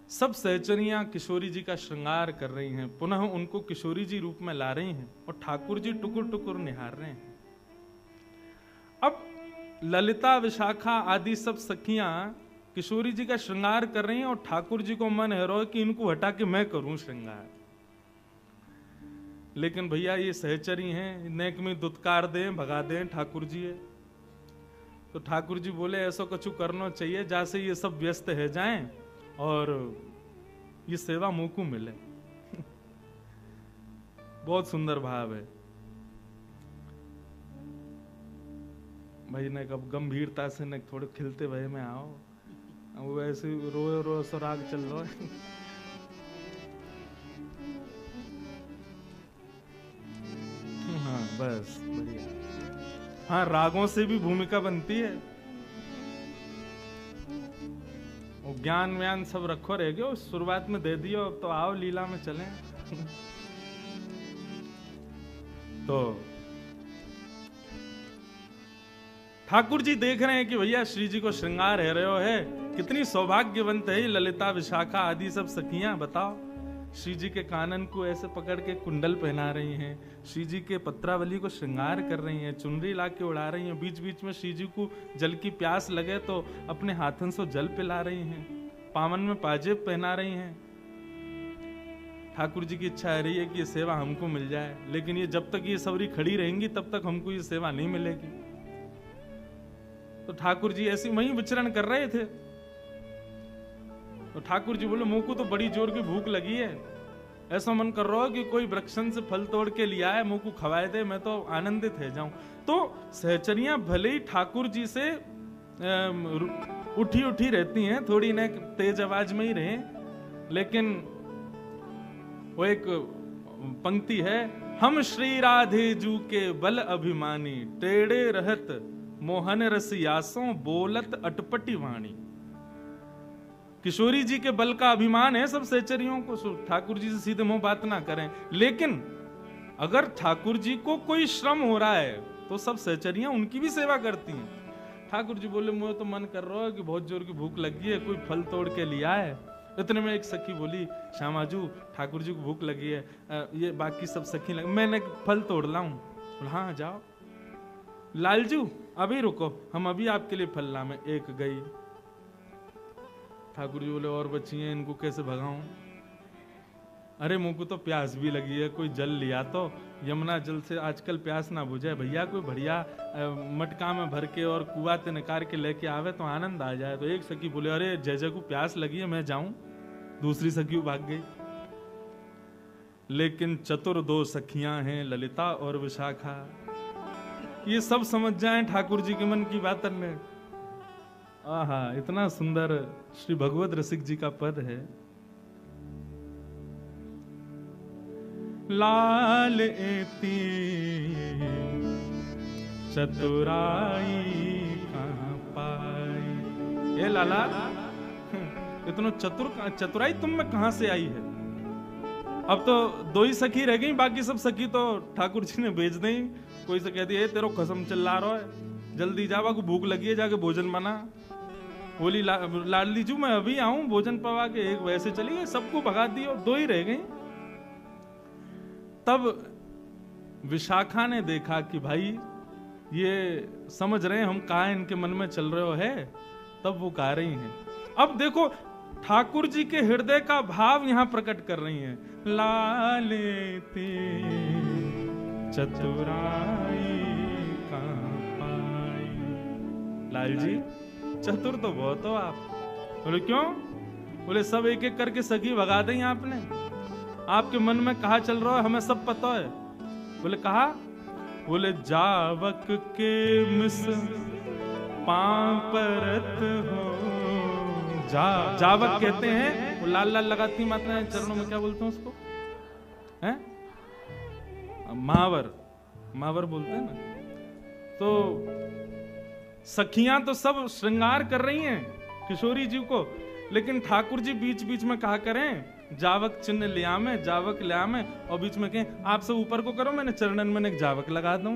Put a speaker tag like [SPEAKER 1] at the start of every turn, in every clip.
[SPEAKER 1] सब सहचरियां किशोरी जी का श्रृंगार कर रही हैं, पुनः उनको किशोरी जी रूप में ला रही हैं और ठाकुर जी टुकुर टुकुर निहार रहे हैं। अब ललिता, विशाखा आदि सब सखियां किशोरी जी का श्रृंगार कर रही हैं और ठाकुर जी को मन है रो कि इनको हटा के मैं करूं श्रृंगार। लेकिन भैया ये सहचरी हैं, नेक में दुत्कार दें, भगा दें, ठाकुर जी है। तो ठाकुर जी बोले ऐसा कुछ करना चाहिए जैसे ये सब व्यस्त है जाएं और ये सेवा मुंह को मिले। बहुत सुंदर भाव है भाई ने, कब गंभीरता से न थोड़े खिलते भय में आओ, वो ऐसे रोए रो सुराग चल रहा है। हाँ बस बढ़िया। हाँ रागों से भी भूमिका बनती है। वो ज्ञान व्यान सब रखो रह गयो, शुरुआत में दे दियो, अब तो आओ लीला में चलें। तो ठाकुर जी देख रहे हैं कि भैया श्री जी को श्रृंगार है रहे हो है, कितनी सौभाग्यवंत है ललिता, विशाखा आदि सब सखियां। बताओ श्री जी के कानन को ऐसे पकड़ के कुंडल पहना रही हैं, श्री जी के पत्रावली को श्रृंगार कर रही हैं, चुनरी ला के उड़ा रही हैं, बीच बीच में श्री जी को जल की प्यास लगे तो अपने हाथों से जल पिला रही हैं, पावन में पाजेब पहना रही हैं। ठाकुर जी की इच्छा है रही है कि ये सेवा हमको मिल जाए, लेकिन ये जब तक ये सबरी खड़ी रहेंगी तब तक हमको ये सेवा नहीं मिलेगी। तो ठाकुर जी ऐसे वहीं विचरण कर रहे थे। तो ठाकुर जी बोले मुंह को तो बड़ी जोर की भूख लगी है, ऐसा मन कर रहा हो कि कोई वृक्षन से फल तोड़ के लिया है, मुंह को खवाए दे, मैं तो आनंदित है जाऊं। तो सहचरियां भले ही ठाकुर जी से उठी उठी रहती हैं, थोड़ी न तेज आवाज में ही रहे, लेकिन वो एक पंक्ति है, हम श्री राधे जू के बल अभिमानी, टेढ़े रहत मोहन रसियासों, बोलत अटपटी वाणी। किशोरी जी के बल का अभिमान है सब सहचरियों को, ठाकुर जी से सीधे मुंह बात ना करें। लेकिन अगर ठाकुर जी को कोई श्रम हो रहा है तो सब सहचरियां उनकी भी सेवा करती हैं। ठाकुर जी बोले मुझे तो मन कर रहा है कि बहुत जोर की भूख लगी है, कोई फल तोड़ के लिया है। इतने में एक सखी बोली, श्यामाजू ठाकुर जी को भूख लगी है, ये बाकी सब सखी लगी, मैंने फल तोड़ लाऊं। हाँ जाओ। लालजू अभी रुको, हम अभी आपके लिए फल लाएं। एक गई। ठाकुर जी बोले और बच्ची हैं, इनको कैसे भगाऊं? अरे मुंह को तो प्यास भी लगी है, कोई जल लिया तो, यमुना जल से आजकल प्यास ना बुझे भैया, कोई बढ़िया मटका में भर के और कुआ ते निकाल के लेके आवे तो आनंद आ जाए। तो एक सखी बोले अरे जय जय को प्यास लगी है, मैं जाऊं। दूसरी सखी भाग गई। लेकिन चतुर दो सखियां हैं, ललिता और विशाखा, ये सब समझ जाएं ठाकुर जी के मन की बात में। आहा इतना सुंदर श्री भगवत रसिक जी का पद है, लाल एती चतुराई कहां पाई। ए लाला इतना चतुराई तुम में कहां से आई है? अब तो दो ही सखी रह गई, बाकी सब सखी तो ठाकुर जी ने भेज दी। कोई से कहती है तेरो कसम चिल्ला रहा है, जल्दी जावा को भूख लगी है, जाके भोजन बना। बोली लाडली जू मैं अभी आऊं, भोजन पवा के। एक वैसे चली गई, सबको भगा दिया, दो ही रह गई। तब विशाखा ने देखा कि भाई ये समझ रहे हैं हम कहा इनके मन में चल रहे हो है, तब वो गा रही हैं। अब देखो ठाकुर जी के हृदय का भाव यहां प्रकट कर रही हैं, लाले ते चतुराई कहां पाई। लाल जी चतुर तो बहुत हो आप। बोले क्यों? बोले सब एक एक करके सखी भगा दें आपने, आपके मन में कहा चल रहा है हमें सब पता है। बोले कहा? बोले जावक के मिस पांव परत हो। जावक कहते हैं वो लाल लाल लगाती माता चरणों में, क्या बोलते हैं उसको? हैं? महावर, महावर बोलते हैं ना। तो सखियां तो सब श्रृंगार कर रही हैं किशोरी जी को, लेकिन ठाकुर जी बीच बीच में कहा करें जावक चिन्ह लिया में, जावक लिया में, और बीच में कहें आप सब ऊपर को करो, मैंने चरणन में एक जावक लगा दूं।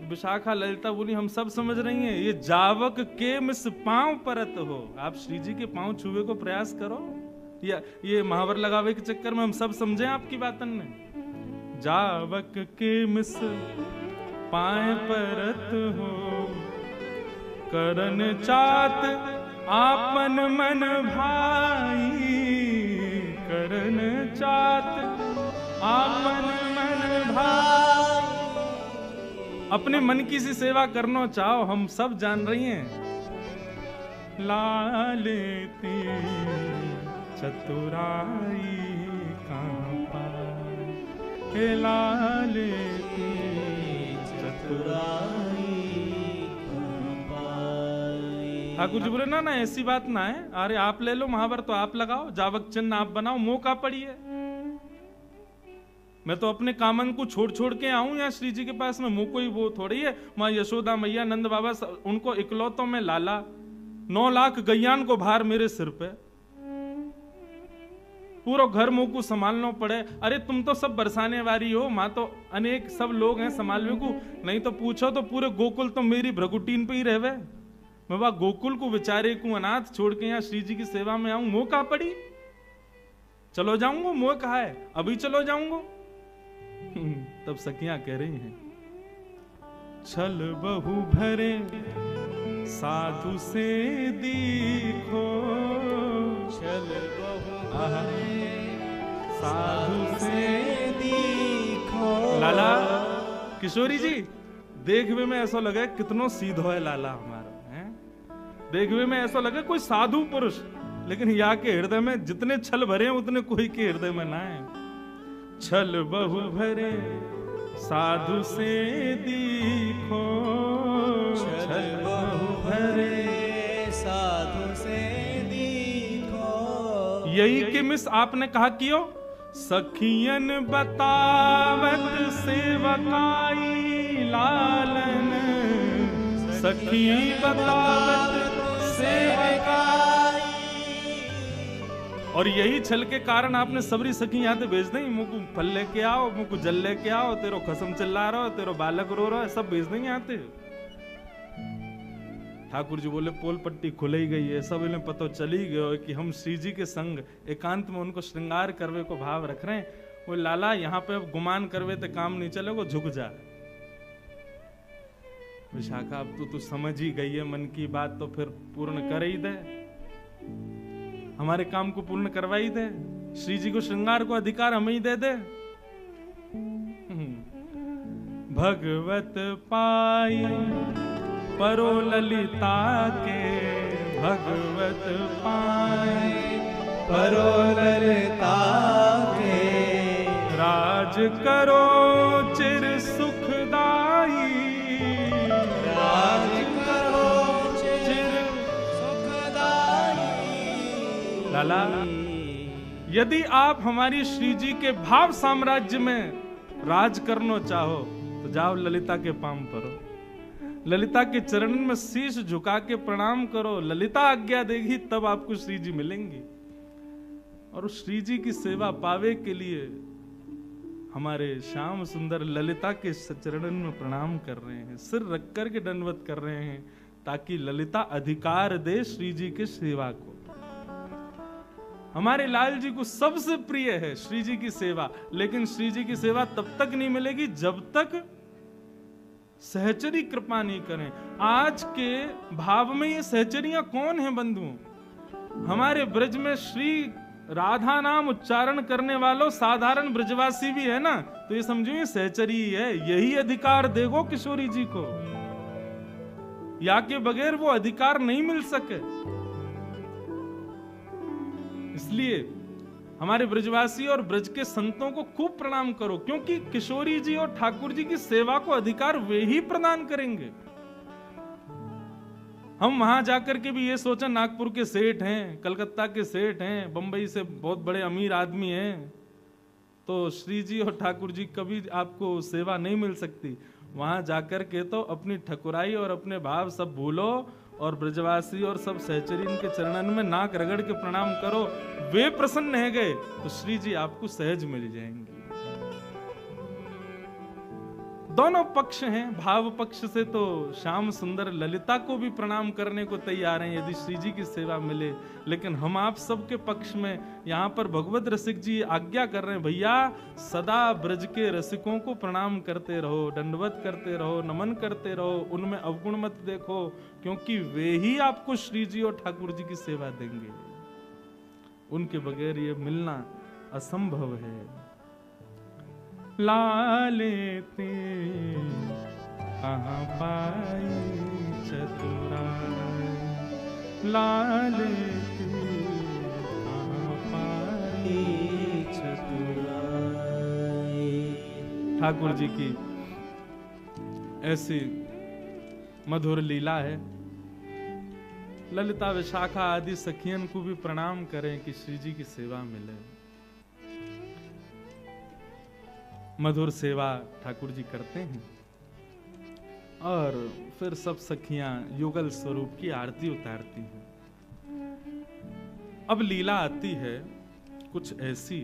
[SPEAKER 1] विशाखा ललिता बोली हम सब समझ रही हैं, ये जावक के मिस पांव परत हो। आप श्री जी के पांव छुए को प्रयास करो, ये महावर लगावे के चक्कर में हम सब समझे आपकी बातन ने। जावक के मिस पाए परत हो, करन चात आपन मन भाई, करन चात आपन मन भाई। अपने मन की सी सेवा करना चाहो, हम सब जान रही हैं। लालेती चतुराई कहाँ पाई, हे लालेती चतुराई कहाँ पाई। ठाकुर जी बोले ना ना ऐसी बात ना है, अरे आप ले लो महावर तो आप लगाओ, जावक चिन्ह आप बनाओ, मौका पड़िए। मैं तो अपने कामन को छोड़ छोड़ के आऊं यहाँ श्री जी के पास में, मुंह कोई वो थोड़ी है। माँ यशोदा मैया नंद बाबा उनको इकलौतों में लाला, 9 लाख गैयान को भार मेरे सिर पे, पूरा घर मुंह को संभालना पड़े। अरे तुम तो सब बरसाने वाली हो, माँ तो अनेक सब लोग हैं संभालने को, नहीं तो पूछो तो पूरे गोकुल तो मेरी भ्रगुटीन पे ही रहवे। मैं वह गोकुल को बेचारे को अनाथ छोड़ के यहाँ श्री जी की सेवा में आऊं, मोह कहा पड़ी? चलो जाऊंगा, मोह कहा है अभी चलो जाऊंगा। तब सखियां कह रही हैं, छल बहु भरे साधु से दीखो, छल बहु भरे साधु से दीखो। लाला किशोरी जी देखने में ऐसा लगे कितनो सीधो है लाला हमारा है, देखने में ऐसा लगे कोई साधु पुरुष, लेकिन या के हृदय में जितने छल भरे हैं उतने कोई के हृदय में ना है। छल बहु भरे साधु से दीखो, छल बहु भरे साधु से दीखो। यही कि मिस आपने कहा कियो, सखियन बतावत सेवकाई लालन, सखी बतावत सेवकाई। और यही छल के कारण आपने सबरी सखी यहाँ से भेज दें, मुझको फल लेके आओ, मुझको जल लेके आओ, तेरो खसम चिल्ला रहा हो, तेरो बालक रो रहा है, सब भेज देंगे यहाँ से। ठाकुर जी बोले पोल पट्टी खुल ही गई है, सब इन्हें पता चली गया कि हम श्री जी के संग एकांत में उनको श्रृंगार करवे को भाव रख रहे हैं। वो लाला यहाँ पे अब गुमान करवे तो काम नहीं चलेगा, झुक जा। विशाखा अब तू समझ ही गई है मन की बात, तो फिर पूर्ण कर ही दे, हमारे काम को पूर्ण करवाई दे, श्री जी को श्रृंगार को अधिकार हमें ही दे दे। भगवत पाई परो ललिता के, भगवत पाई परो ललिता के, राज करो चिर सुखदाई, राज करो चिर सुखदाई। लाला यदि आप हमारी श्री जी के भाव साम्राज्य में राज करना चाहो तो जाओ ललिता के पांव परो, ललिता के चरणन में शीश झुका के प्रणाम करो, ललिता आज्ञा देगी तब आपको श्री जी मिलेंगी। और श्री जी की सेवा पावे के लिए हमारे श्याम सुंदर ललिता के चरणन में प्रणाम कर रहे हैं, सिर रख कर के दंडवत कर रहे हैं, ताकि ललिता अधिकार दे श्री जी के सेवा को। हमारे लाल जी को सबसे प्रिय है श्री जी की सेवा, लेकिन श्री जी की सेवा तब तक नहीं मिलेगी जब तक सहचरी कृपा नहीं करें। आज के भाव में ये सहचरियां कौन है बंधु? हमारे ब्रज में श्री राधा नाम उच्चारण करने वालों साधारण ब्रजवासी भी है ना, तो ये समझो ये सहचरी है, यही अधिकार देगो किशोरी जी को, या के बगैर वो अधिकार नहीं मिल सके। इसलिए हमारे ब्रजवासी और ब्रज के संतों को खूब प्रणाम करो, क्योंकि किशोरी जी और ठाकुर जी की सेवा को अधिकार वे ही प्रदान करेंगे। हम वहां जाकर के भी ये सोचा नागपुर के सेठ हैं, कलकत्ता के सेठ हैं, बंबई से बहुत बड़े अमीर आदमी हैं, तो श्री जी और ठाकुर जी कभी आपको सेवा नहीं मिल सकती। वहां जाकर के तो अपनी ठकुराई और अपने भाव सब भूलो और ब्रजवासी और सब सहचरी के चरणन में नाक रगड़ के प्रणाम करो, वे प्रसन्न है गए तो श्री जी आपको सहज मिल जाएंगे। दोनों पक्ष हैं। भाव पक्ष से तो श्याम सुंदर ललिता को भी प्रणाम करने को तैयार हैं यदि श्री जी की सेवा मिले, लेकिन हम आप सबके पक्ष में यहाँ पर भगवत रसिक जी आज्ञा कर रहे हैं, भैया सदा ब्रज के रसिकों को प्रणाम करते रहो, दंडवत करते रहो, नमन करते रहो, उनमें अवगुण मत देखो, क्योंकि वे ही आपको श्री जी और ठाकुर जी की सेवा देंगे। उनके बगैर ये मिलना असंभव है। लाले ते कहाँ पाई चतुराई, लाले ते कहाँ पाई चतुराई। ठाकुर जी की ऐसी मधुर लीला है। ललिता विशाखा आदि सखियन को भी प्रणाम करें कि श्री जी की सेवा मिले। मधुर सेवा ठाकुर जी करते हैं और फिर सब सखियां युगल स्वरूप की आरती उतारती हैं। अब लीला आती है कुछ ऐसी,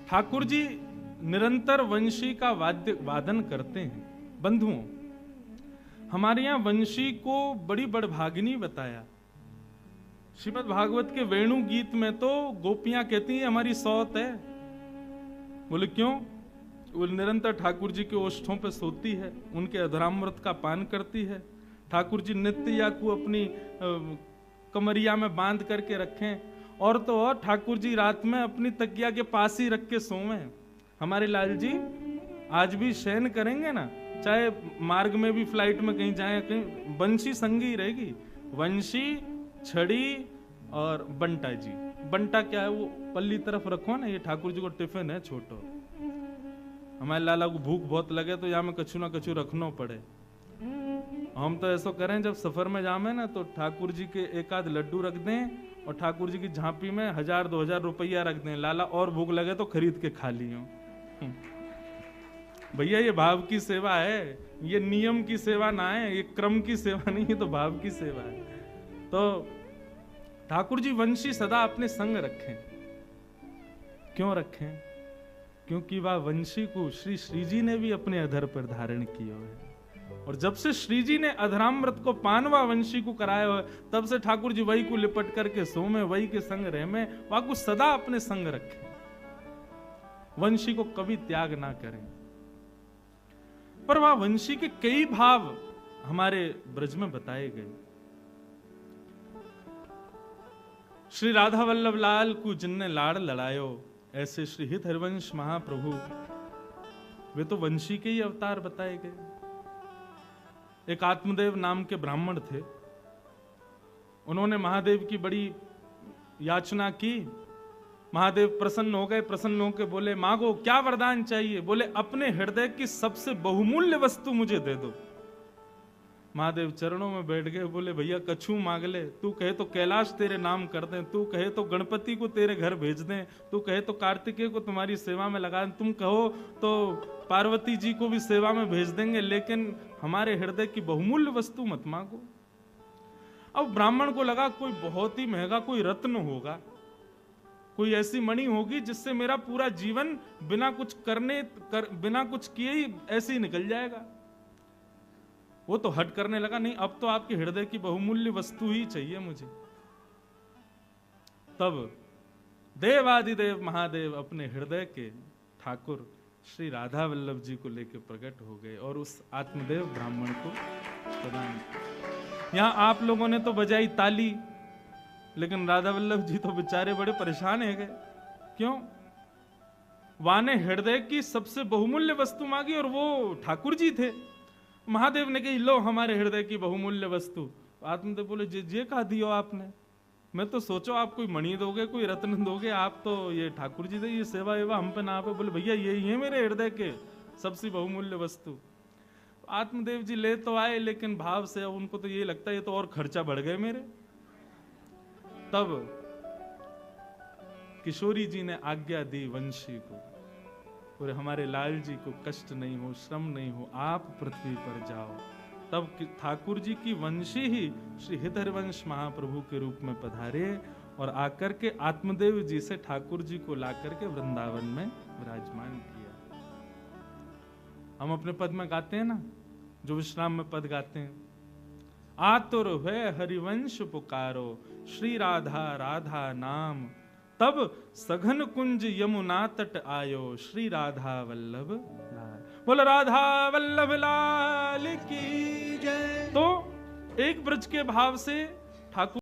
[SPEAKER 1] ठाकुर जी निरंतर वंशी का वादन करते हैं। बंधुओं, हमारे यहां वंशी को बड़ी बड़भागिनी बताया। श्रीमद् भागवत के वेणु गीत में तो गोपियां कहती हैं हमारी सौत है। बोले क्यों? वो निरंतर ठाकुर जी के ओष्ठों पे सोती है, उनके अधरामृत का पान करती है। ठाकुर जी नित्य या को अपनी कमरिया में बांध करके रखें, और तो और ठाकुर जी रात में अपनी तकिया के पास ही रख के सोवें। हमारे लाल जी आज भी शयन करेंगे ना, चाहे मार्ग में भी फ्लाइट में कहीं जाए, कहीं वंशी संगी रहेगी। वंशी, छड़ी और बंटा जी। बंटा क्या है? वो पल्ली तरफ रखो ना, ये ठाकुर जी को टिफिन है छोटो। हमारे लाला को भूख बहुत लगे तो यहाँ में कछु ना कछु रखना पड़े। हम तो ऐसा करें जब सफर में जामे ना तो ठाकुर जी के एक आध लड्डू रख दें और ठाकुर जी की झांपी में 1000-2000 रुपया रख दें। लाला और भूख लगे तो खरीद के खा लियो। भैया ये भाव की सेवा है, ये नियम की सेवा ना है, ये क्रम की सेवा नहीं है, तो भाव की सेवा है। तो ठाकुर जी वंशी सदा अपने संग रखें। क्यों रखें? क्योंकि वह वंशी को श्री जी ने भी अपने अधर पर धारण किया है, और जब से श्री जी ने अधरामृत को पानवा वंशी को कराया है, तब से ठाकुर जी वही को लिपट करके सोमे, वही के संग रह में, वह को सदा अपने संग रखें। वंशी को कभी त्याग ना करें। पर वह वंशी के कई भाव हमारे ब्रज में बताए गए। श्री राधा वल्लभ लाल को जिनने लाड़ लड़ायो, ऐसे श्री हित हरिवंश महाप्रभु, वे तो वंशी के ही अवतार बताए गए। एक आत्मदेव नाम के ब्राह्मण थे। उन्होंने महादेव की बड़ी याचना की। महादेव प्रसन्न हो गए। प्रसन्न होकर बोले, मांगो, क्या वरदान चाहिए? बोले, अपने हृदय की सबसे बहुमूल्य वस्तु मुझे दे दो। महादेव चरणों में बैठ गए। बोले, भैया कछु मांग ले। तू कहे तो कैलाश तेरे नाम कर दें, तू कहे तो गणपति को तेरे घर भेज दें, तू कहे तो कार्तिकेय को तुम्हारी सेवा में लगा दें, तुम कहो तो पार्वती जी को भी सेवा में भेज देंगे, लेकिन हमारे हृदय की बहुमूल्य वस्तु मत मांगो। अब ब्राह्मण को लगा कोई बहुत ही महंगा कोई रत्न होगा, कोई ऐसी मणि होगी जिससे मेरा पूरा जीवन बिना कुछ बिना कुछ किए ही ऐसे ही निकल जाएगा। वो तो हट करने लगा, नहीं अब तो आपके हृदय की बहुमूल्य वस्तु ही चाहिए मुझे। तब देवादिदेव महादेव अपने हृदय के ठाकुर श्री राधा वल्लभ जी को लेकर प्रकट हो गए और उस आत्मदेव ब्राह्मण को प्रदान किया। यहां आप लोगों ने तो बजाई ताली, लेकिन राधा वल्लभ जी तो बेचारे बड़े परेशान है गए। क्यों? वाने हृदय की सबसे बहुमूल्य वस्तु मांगी और वो ठाकुर जी थे। महादेव ने कही, लो हमारे हृदय की बहुमूल्य वस्तु। आत्मदेव बोले, जे कहा दियो आपने? मैं तो सोचो आप कोई मणि दोगे, कोई रत्न दोगे, आप तो ये ठाकुर जी दे, ये सेवा एवा हम पे ना पे। बोले, भैया यही है मेरे हृदय के सबसे बहुमूल्य वस्तु। आत्मदेव जी ले तो आए, लेकिन भाव से उनको तो ये लगता है ये तो और खर्चा बढ़ गए मेरे। तब किशोरी जी ने आज्ञा दी वंशी को, बोले हमारे लाल जी को कष्ट नहीं हो, श्रम नहीं हो, आप पृथ्वी पर जाओ। तब ठाकुर जी की वंशी ही श्री हितहरिवंश महाप्रभु के रूप में पधारे और आकर के आत्मदेव जी से ठाकुर जी को लाकर के वृंदावन में विराजमान किया। हम अपने पद में गाते हैं ना, जो विश्राम में पद गाते हैं, आतुर हुए हरिवंश पुकारो, श्री राधा राधा नाम, तब सघन कुंज यमुना तट आयो, श्री राधा वल्लभ लाल। बोल राधा वल्लभ लाल की जय। तो एक ब्रज के भाव से ठाकुर